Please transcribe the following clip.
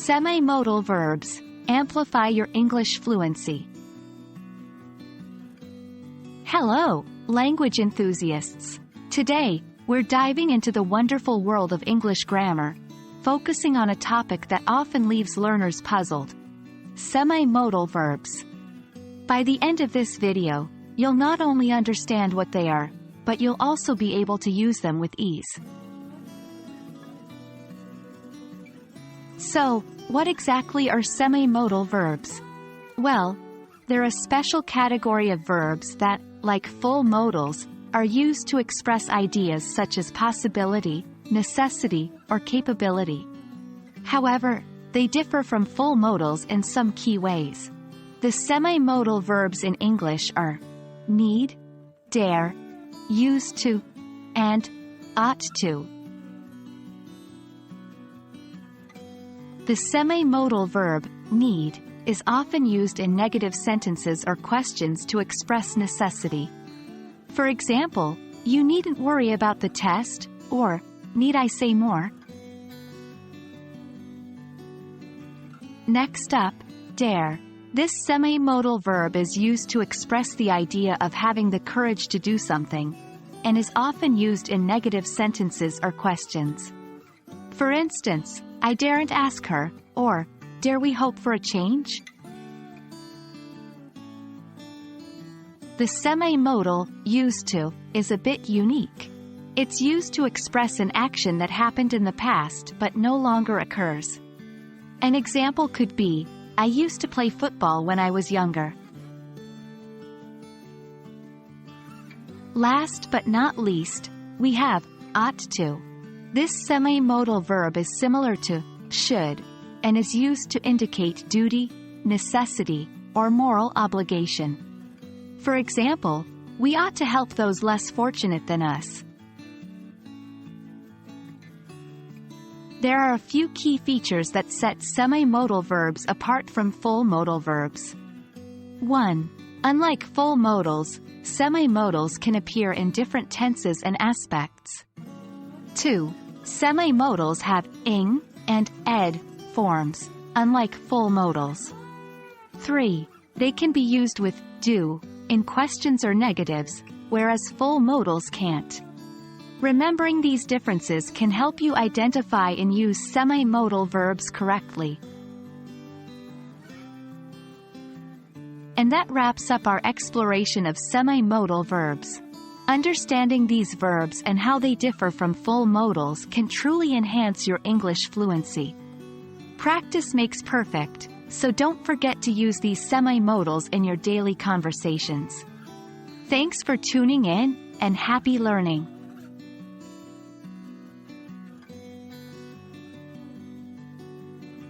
Semi-modal verbs. Amplify your English fluency. Hello, language enthusiasts. Today, we're diving into the wonderful world of English grammar, focusing on a topic that often leaves learners puzzled: semi-modal verbs. By the end of this video, you'll not only understand what they are, but you'll also be able to use them with ease. So, what exactly are semi-modal verbs? Well, they're a special category of verbs that, like full modals, are used to express ideas such as possibility, necessity, or capability. However, they differ from full modals in some key ways. The semi-modal verbs in English are need, dare, used to, and ought to. The semi-modal verb, need, is often used in negative sentences or questions to express necessity. For example, you needn't worry about the test, or, need I say more? Next up, dare. This semi-modal verb is used to express the idea of having the courage to do something, and is often used in negative sentences or questions. For instance, I daren't ask her, or, dare we hope for a change? The semi-modal, used to, is a bit unique. It's used to express an action that happened in the past but no longer occurs. An example could be, I used to play football when I was younger. Last but not least, we have ought to. This semi-modal verb is similar to should, and is used to indicate duty, necessity, or moral obligation. For example, we ought to help those less fortunate than us. There are a few key features that set semi-modal verbs apart from full modal verbs. 1. Unlike full modals, semi-modals can appear in different tenses and aspects. 2. Semi-modals have ing and ed forms, unlike full modals. 3. They can be used with do in questions or negatives, whereas full modals can't. Remembering these differences can help you identify and use semi-modal verbs correctly. And that wraps up our exploration of semi-modal verbs. Understanding these verbs and how they differ from full modals can truly enhance your English fluency. Practice makes perfect, so don't forget to use these semi-modals in your daily conversations. Thanks for tuning in, and happy learning!